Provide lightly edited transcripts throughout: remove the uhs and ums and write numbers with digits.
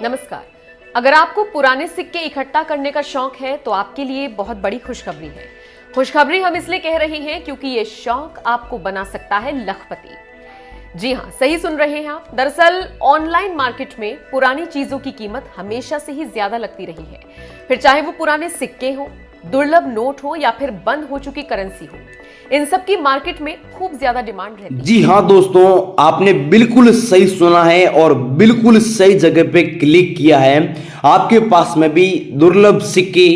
नमस्कार। अगर आपको पुराने सिक्के इकट्ठा करने का शौक है तो आपके लिए बहुत बड़ी खुशखबरी है। खुशखबरी हम इसलिए कह रहे हैं क्योंकि ये शौक आपको बना सकता है लखपति। जी हां, सही सुन रहे हैं आप। दरअसल ऑनलाइन मार्केट में पुरानी चीजों की कीमत हमेशा से ही ज्यादा लगती रही है, फिर चाहे वो पुराने सिक्के हो, दुर्लभ नोट हो या फिर बंद हो चुकी करेंसी हो। इन सब की मार्केट में खूब ज्यादा डिमांड रहती है। जी हाँ दोस्तों, आपने बिल्कुल सही सुना है और बिल्कुल सही जगह पे क्लिक किया है। आपके पास में भी दुर्लभ सिक्के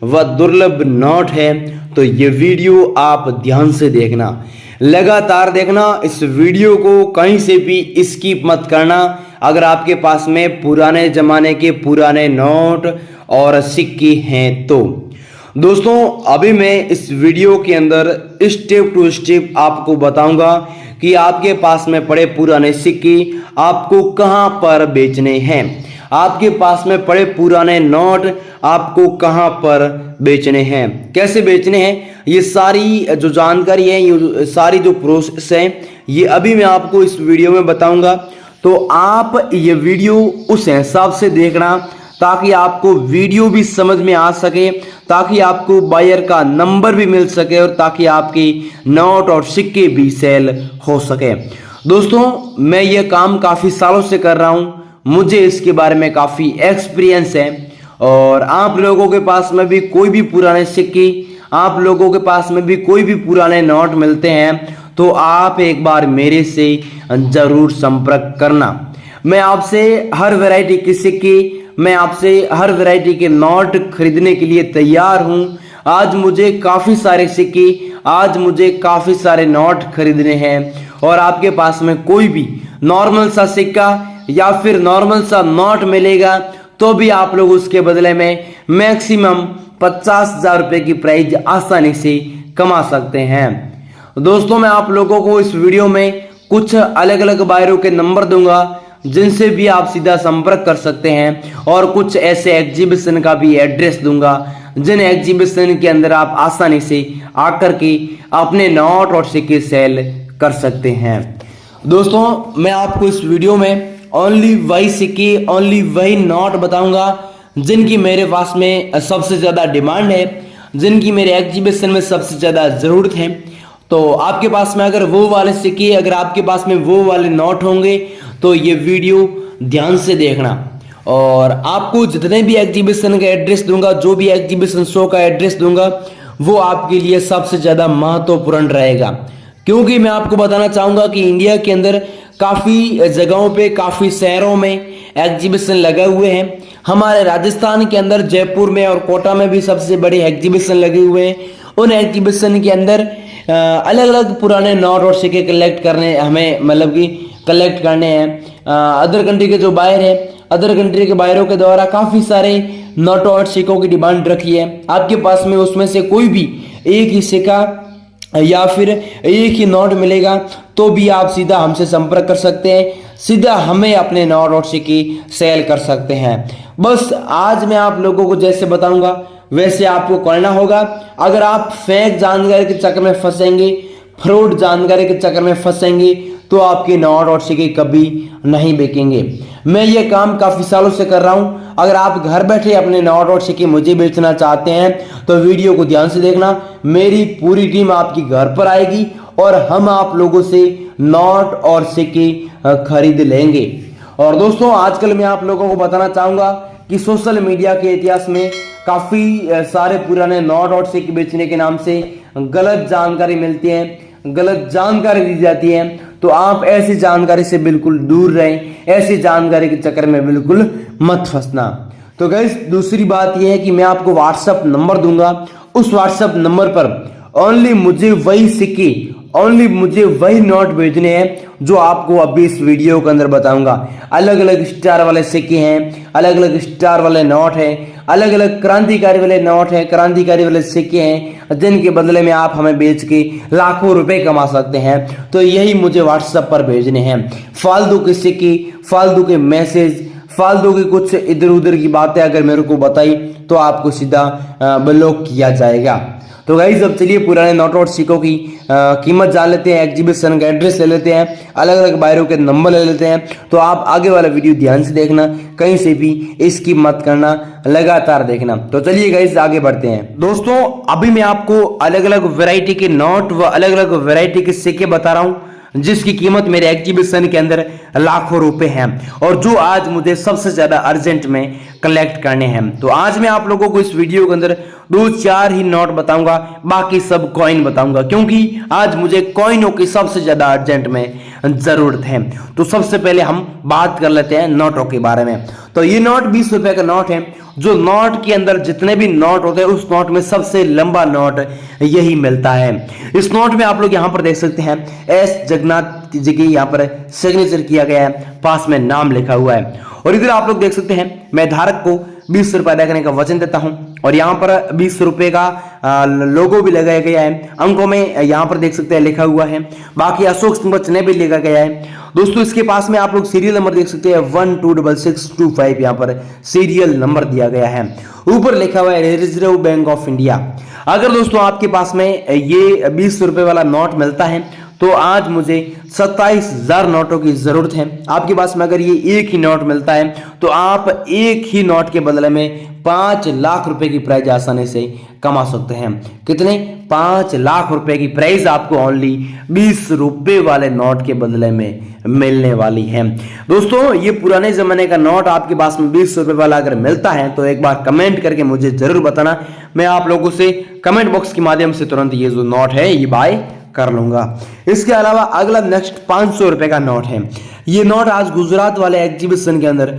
व दुर्लभ नोट है तो ये वीडियो आप ध्यान से देखना, लगातार देखना। इस वीडियो को कहीं से भी स्किप मत करना। अगर आपके पास में पुराने जमाने के पुराने नोट और सिक्के हैं तो दोस्तों, अभी मैं इस वीडियो के अंदर स्टेप टू स्टेप आपको बताऊंगा कि आपके पास में पड़े पुराने सिक्के आपको कहां पर बेचने हैं, आपके पास में पड़े पुराने नोट आपको कहां पर बेचने हैं, कैसे बेचने हैं। ये सारी जो जानकारी है, ये सारी जो प्रोसेस है, ये अभी मैं आपको इस वीडियो में बताऊंगा। तो आप ये वीडियो उस हिसाब से देखना ताकि आपको वीडियो भी समझ में आ सके, ताकि आपको बायर का नंबर भी मिल सके और ताकि आपकी नोट और सिक्के भी सेल हो सके। दोस्तों, मैं ये काम काफ़ी सालों से कर रहा हूँ, मुझे इसके बारे में काफ़ी एक्सपीरियंस है। और आप लोगों के पास में भी कोई भी पुराने सिक्के, आप लोगों के पास में भी कोई भी पुराने नोट मिलते हैं तो आप एक बार मेरे से ज़रूर संपर्क करना। मैं आपसे हर वैरायटी के सिक्के, मैं आपसे हर वैरायटी के नोट खरीदने के लिए तैयार हूं। आज मुझे काफ़ी सारे सिक्के, आज मुझे काफ़ी सारे नोट खरीदने हैं और आपके पास में कोई भी नॉर्मल सा सिक्का या फिर नॉर्मल सा नोट मिलेगा तो भी आप लोग उसके बदले में मैक्सिमम 50,000 रुपये की प्राइज आसानी से कमा सकते हैं। दोस्तों, मैं आप लोगों को इस वीडियो में कुछ अलग अलग बायरों के नंबर दूंगा जिनसे भी आप सीधा संपर्क कर सकते हैं और कुछ ऐसे एग्जीबिशन का भी एड्रेस दूंगा जिन एग्जीबिशन के अंदर आप आसानी से आकर के अपने नोट और सिक्के सेल कर सकते हैं। दोस्तों, मैं आपको इस वीडियो में ओनली वही सिक्के, ओनली वही नोट बताऊंगा जिनकी मेरे पास में सबसे ज़्यादा डिमांड है, जिनकी मेरे एग्जीबिशन में सबसे ज़्यादा ज़रूरत है। तो आपके पास में अगर वो वाले सिक्के, अगर आपके पास में वो वाले नोट होंगे तो ये वीडियो ध्यान से देखना। और आपको जितने भी एग्जीबिशन का एड्रेस दूंगा, जो भी एग्जीबिशन शो का एड्रेस दूंगा, वो आपके लिए सबसे ज़्यादा महत्वपूर्ण रहेगा, क्योंकि मैं आपको बताना चाहूँगा कि इंडिया के अंदर काफ़ी जगहों पे, काफ़ी शहरों में एग्जीबिशन लगे हुए हैं। हमारे राजस्थान के अंदर जयपुर में और कोटा में भी सबसे बड़े एग्जीबिशन लगे हुए हैं। उन एग्जीबिशन के अंदर अलग अलग पुराने नोट और सिक्के कलेक्ट करने हमें, मतलब कि कलेक्ट करने हैं। अदर कंट्री के जो बायर है, अदर कंट्री के बायरों के द्वारा काफ़ी सारे नोट और सिक्कों की डिमांड रखी है। आपके पास में उसमें से कोई भी एक ही सिक्का या फिर एक ही नोट मिलेगा तो भी आप सीधा हमसे संपर्क कर सकते हैं, सीधा हमें अपने नोट और सिक्के सेल कर सकते हैं। बस आज मैं आप लोगों को जैसे बताऊंगा वैसे आपको करना होगा। अगर आप फेक जानकारी के चक्कर में फंसेंगे, फ्रॉड जानकारी के चक्कर में फंसेंगे तो आपके नोट और सिक्के कभी नहीं बिकेंगे। मैं ये काम काफ़ी सालों से कर रहा हूँ। अगर आप घर बैठे अपने नोट और सिक्के मुझे बेचना चाहते हैं तो वीडियो को ध्यान से देखना। मेरी पूरी टीम आपकी घर पर आएगी और हम आप लोगों से नोट और सिक्के खरीद लेंगे। और दोस्तों, आजकल मैं आप लोगों को बताना चाहूँगा कि सोशल मीडिया के इतिहास में काफ़ी सारे पुराने नोट और सिक्के बेचने के नाम से गलत जानकारी मिलती है, गलत जानकारी दी जाती है। तो आप ऐसी जानकारी से बिल्कुल दूर रहें, ऐसी जानकारी के चक्कर में बिल्कुल मत फंसना। तो गाइस, दूसरी बात यह है कि मैं आपको व्हाट्सएप नंबर दूंगा। उस व्हाट्सएप नंबर पर ओनली मुझे वही सिक्के, ओनली मुझे वही नोट भेजने हैं जो आपको अभी इस वीडियो के अंदर बताऊंगा। अलग अलग स्टार वाले सिक्के हैं, अलग अलग स्टार वाले नोट हैं, अलग अलग क्रांतिकारी वाले नोट हैं, क्रांतिकारी वाले सिक्के हैं जिनके बदले में आप हमें बेच के लाखों रुपए कमा सकते हैं। तो यही मुझे व्हाट्सएप पर भेजने हैं। फालतू के सिक्के, फालतू के मैसेज, फालतू की कुछ इधर उधर की बातें अगर मेरे को बताई तो आपको सीधा ब्लॉक किया जाएगा। तो गाइस अब चलिए पुराने नोट और सिक्कों की कीमत जान लेते हैं, एग्जीबिशन का एड्रेस ले लेते हैं, अलग अलग बायरों के नंबर ले लेते हैं। तो आप आगे वाला वीडियो ध्यान से देखना, कहीं से भी इसकी मत करना, लगातार देखना। तो चलिए गाइस आगे बढ़ते हैं। दोस्तों अभी मैं आपको अलग अलग वैरायटी के नोट व अलग अलग वैरायटी के सिक्के बता रहा हूं जिसकी कीमत मेरे एग्जीबिशन के अंदर लाखों रुपए हैं और जो आज मुझे सबसे ज्यादा अर्जेंट में कलेक्ट करने हैं। तो आज मैं आप लोगों को इस वीडियो के अंदर 2-4 ही नोट बताऊंगा, बाकी सब कॉइन बताऊंगा क्योंकि आज मुझे कॉइनों की सबसे ज्यादा अर्जेंट में जरूरत है। तो सबसे पहले हम बात कर लेते हैं नोटों के बारे में। तो ये नोट 20 रुपए का नोट है। जो नोट के अंदर जितने भी नोट होते हैं उस नोट में सबसे लंबा नोट यही मिलता है। इस नोट में आप लोग यहां पर देख सकते हैं एस जगन्नाथ जी की यहां पर सिग्नेचर किया गया है, पास में नाम लिखा हुआ है। और इधर आप लोग देख सकते हैं मैं धारक को 20 रुपए अदा करने का वचन देता हूं और यहाँ पर 20 रुपए का लोगो भी लगाया गया है, अंकों में यहाँ पर देख सकते हैं लिखा हुआ है। बाकी अशोक सिंह चिन्ह भी लिखा गया है। दोस्तों इसके पास में आप लोग सीरियल नंबर देख सकते हैं 126625, यहाँ पर सीरियल नंबर दिया गया है। ऊपर लिखा हुआ है रिजर्व बैंक ऑफ इंडिया। अगर दोस्तों आपके पास में ये 20 रुपए वाला नोट मिलता है तो आज मुझे 27,000 नोटों की जरूरत है। आपके पास में अगर ये एक ही नोट मिलता है तो आप एक ही नोट के बदले में 5 लाख रुपए की प्राइज आसानी से कमा सकते हैं। कितने? 5 लाख रुपए की प्राइज आपको ओनली 20 रुपए वाले नोट के बदले में मिलने वाली है। दोस्तों ये पुराने जमाने का नोट आपके पास में 20 रुपए वाला अगर मिलता है तो एक बार कमेंट करके मुझे जरूर बताना, मैं आप लोगों से कमेंट बॉक्स के माध्यम से तुरंत ये जो नोट है ये बाय कर लूंगा। इसके अलावा अगला नेक्स्ट 500 रुपए का नोट है। ये नोट आज गुजरात वाले एग्जीबिशन के अंदर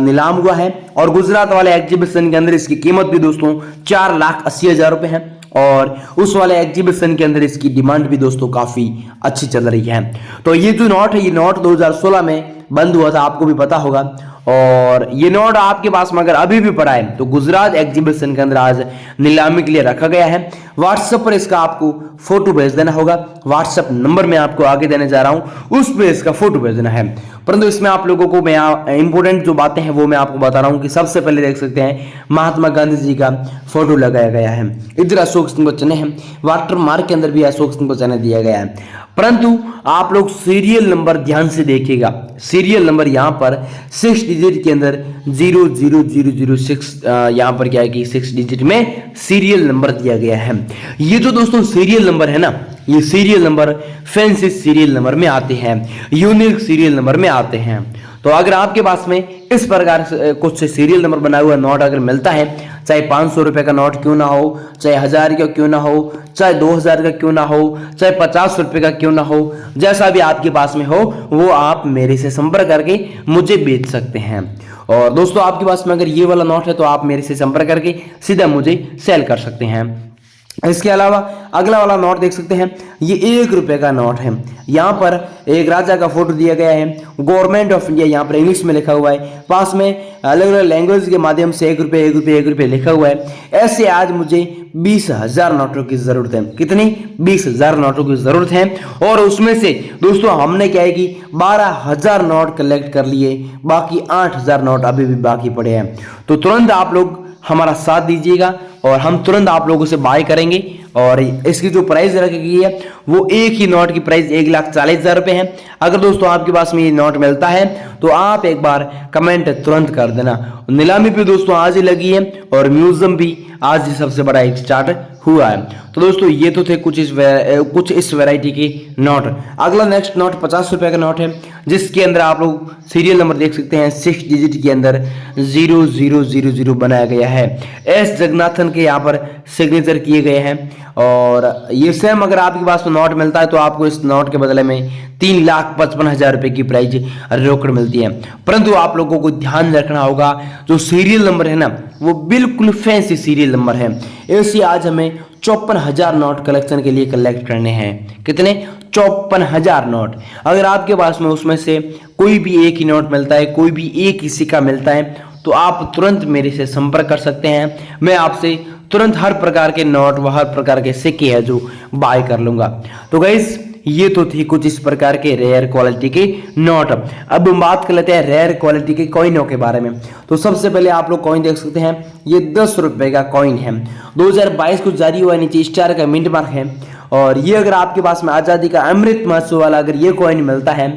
नीलाम हुआ है और गुजरात वाले एग्जीबिशन के अंदर इसकी कीमत भी दोस्तों 4,80,000 रुपए है और उस वाले एग्जीबिशन के अंदर इसकी डिमांड भी दोस्तों काफी अच्छी चल रही है। तो ये जो नोट है ये नोट 2016 में बंद हुआ था, आपको भी पता होगा। और ये नोट आपके पास में अगर अभी भी पड़ा है तो गुजरात एग्जीबिशन के अंदर आज नीलामी के लिए रखा गया है। व्हाट्सएप पर इसका आपको फोटो भेज देना होगा। व्हाट्सएप नंबर मैं आपको आगे देने जा रहा हूं, उस पर इसका फोटो भेज देना है। परंतु इसमें आप लोगों को मैं इंपोर्टेंट जो बातें हैं वो मैं आपको बता रहा हूं कि सबसे पहले देख सकते हैं महात्मा गांधी जी का फोटो लगाया गया है। इधर अशोक सिंह को चिन्ह है, वाटर मार्क के अंदर भी अशोक सिंह को चिन्ह दिया गया है। परंतु आप लोग सीरियल नंबर ध्यान से देखिएगा। सीरियल नंबर यहाँ पर 6 डिजिट के अंदर 00006 यहाँ पर क्या है कि 6 डिजिट में सीरियल नंबर दिया गया है। ये जो दोस्तों सीरियल नंबर है ना, ये serial number fancy serial number में आते हैं, यूनिक सीरियल नंबर में आते हैं। तो अगर आपके पास में इस प्रकार से कुछ सीरियल नंबर बना हुआ नोट अगर मिलता है, चाहे 500 रुपए का नोट क्यों ना हो, चाहे 1000 का क्यों ना हो, चाहे 2000 का क्यों ना हो, चाहे 50 रुपए का क्यों ना हो, जैसा भी आपके पास में हो वो आप मेरे से संपर्क करके मुझे बेच सकते हैं। और दोस्तों आपके पास में अगर ये वाला नोट है तो आप मेरे से संपर्क करके सीधा मुझे सेल कर सकते हैं। इसके अलावा अगला वाला नोट देख सकते हैं, ये 1 रुपए का नोट है। यहाँ पर एक राजा का फोटो दिया गया है, गवर्नमेंट ऑफ इंडिया यहाँ पर इंग्लिश में लिखा हुआ है, पास में अलग अलग लैंग्वेज के माध्यम से 1 रुपए 1 रुपए 1 रुपए लिखा हुआ है। ऐसे आज मुझे 20,000 नोटों की जरूरत है। कितनी? 20,000 नोटों की जरूरत है। और उसमें से दोस्तों हमने क्या है कि 12,000 नोट कलेक्ट कर लिए, बाकी 8,000 नोट अभी भी बाकी पड़े हैं। तो तुरंत आप लोग हमारा साथ दीजिएगा और हम तुरंत आप लोगों से बाय करेंगे। और इसकी जो प्राइस रखी गई है वो एक ही नोट की प्राइस 1,40,000 रुपए है। अगर दोस्तों आपके पास में ये नोट मिलता है तो आप एक बार कमेंट तुरंत कर देना। नीलामी भी दोस्तों आज ही लगी है और म्यूजियम भी आज ही सबसे बड़ा एक स्टार्ट हुआ है। तो दोस्तों ये तो थे कुछ इस वैरायटी के नोट। अगला नेक्स्ट नोट 50 रुपए का नोट है जिसके अंदर आप लोग सीरियल नंबर देख सकते हैं 6 डिजिट के अंदर 0000 बनाया गया है। एस जगन्नाथन के यहाँ पर सिग्नेचर किए गए हैं। और ये सेम अगर आपके पास नोट मिलता है तो आपको इस नोट के बदले में 3,55,000 रुपए की प्राइज रोकड़ मिलती है। परंतु आप लोगों को ध्यान रखना होगा जो सीरियल नंबर है ना वो बिल्कुल फैंसी सीरियल नंबर है। ऐसे आज हमें 54,000 नोट कलेक्शन के लिए कलेक्ट करने हैं। कितने? 54,000 नोट। अगर आपके पास में उसमें से कोई भी एक ही नोट मिलता है, कोई भी एक ही सिक्का मिलता है तो आप तुरंत मेरे से संपर्क कर सकते हैं। मैं आपसे तुरंत हर प्रकार के नोट व हर प्रकार के सिक्के हैं जो बाय कर लूंगा। तो गाइस ये तो थी कुछ इस प्रकार के रेयर क्वालिटी के नोट। अब हम बात कर लेते हैं रेयर क्वालिटी के कॉइनों के बारे में। तो सबसे पहले आप लोग कॉइन देख सकते हैं, ये 10 रुपए का कॉइन है, 2022 को जारी हुआ, नीचे स्टार का मिंट मार्क है। और ये अगर आपके पास में आजादी का अमृत महोत्सव वाला अगर ये कॉइन मिलता है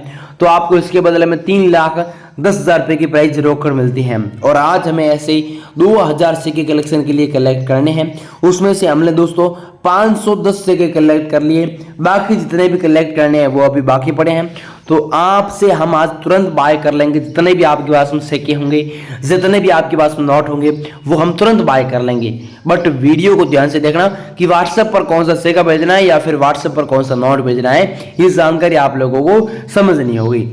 तो आपको इसके बदले में 3,10,000 रुपए की प्राइज रोककर मिलती है। और आज हमें ऐसे 2000 सिक्के कलेक्शन के लिए कलेक्ट करने हैं, उसमें से हमने दोस्तों 510 सिक्के कलेक्ट कर लिए, बाकी जितने भी कलेक्ट करने हैं वो अभी बाकी पड़े हैं। तो आपसे हम आज तुरंत बाय कर लेंगे, जितने भी आपके पास में सिक्के होंगे, जितने भी आपके पास में नोट होंगे वो हम तुरंत बाय कर लेंगे। बट वीडियो को ध्यान से देखना कि व्हाट्सएप पर कौन सा सिक्का भेजना है या फिर व्हाट्सएप पर कौन सा नोट भेजना है, ये जानकारी आप लोगों को समझनी होगी।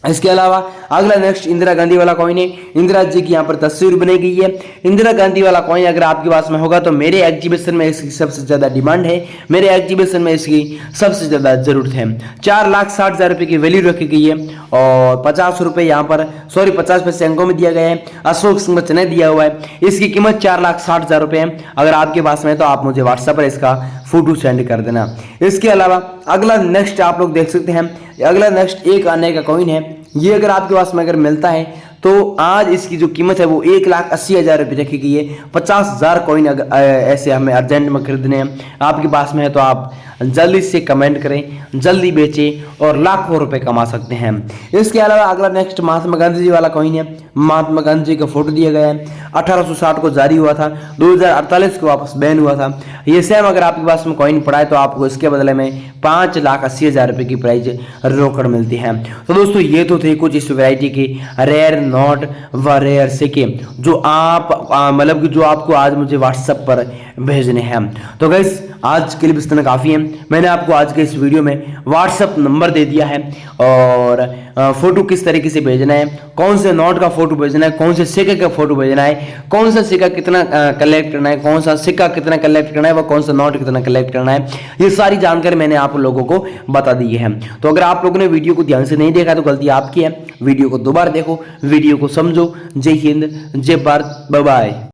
इसके अलावा अगला नेक्स्ट इंदिरा गांधी वाला कॉइन है। इंदिरा जी की यहाँ पर तस्वीर बनाई गई है। इंदिरा गांधी वाला कॉइन अगर आपके पास में होगा तो मेरे एग्जीबिशन में इसकी सबसे ज्यादा डिमांड है, मेरे एग्जीबिशन में इसकी सबसे ज्यादा जरूरत है। 4,60,000 रुपए की वैल्यू रखी गई है और 50 रुपए यहाँ पर 50 पैसे अंकों में दिया गया है, अशोक सिंह चिन्ह दिया हुआ है। इसकी कीमत 4,60,000 रुपए है। अगर आपके पास में है तो आप मुझे व्हाट्सएप पर इसका फोटो सेंड कर देना। इसके अलावा अगला नेक्स्ट आप लोग देख सकते हैं, अगला नेक्स्ट 1 आने का कॉइन है। ये अगर आपके पास में अगर मिलता है तो आज इसकी जो कीमत है वो 1,80,000 रुपये रखी गई है। 50,000 कॉइन ऐसे हमें अर्जेंट में खरीदने हैं, आपके पास में है तो आप जल्दी से कमेंट करें, जल्दी बेचें और लाखों रुपए कमा सकते हैं। इसके अलावा अगला नेक्स्ट महात्मा गांधी जी वाला कॉइन है। महात्मा गांधी जी का फोटो दिया गया है, 1860 को जारी हुआ था, 2048 को वापस बैन हुआ था। ये सेम अगर आपके पास में कॉइन पड़ा है तो आपको इसके बदले में 5,80,000 रुपए की प्राइज रोकड़ मिलती है। तो दोस्तों ये तो थे कुछ इस वैरायटी के रेयर नोट व रेयर सिक्के जो आप मतलब कि जो आपको आज मुझे व्हाट्सएप पर भेजने हैं। तो गाइस आज के लिए इतना काफ़ी है। मैंने आपको आज के इस वीडियो में व्हाट्सएप नंबर दे दिया है और फोटो किस तरीके से भेजना है, कौन से नोट का फोटो भेजना है, कौन से सिक्के का फोटो भेजना है, कौन सा सिक्का कितना कलेक्ट करना है, कौन सा सिक्का कितना कलेक्ट करना है व कौन सा नोट कितना कलेक्ट करना है, ये सारी जानकारी मैंने आप लोगों को बता दी है। तो अगर आप लोगों ने वीडियो को ध्यान से नहीं देखा तो गलती आपकी है, वीडियो को दोबारा देखो, वीडियो को समझो। जय हिंद, जय भारत, बाय बाय।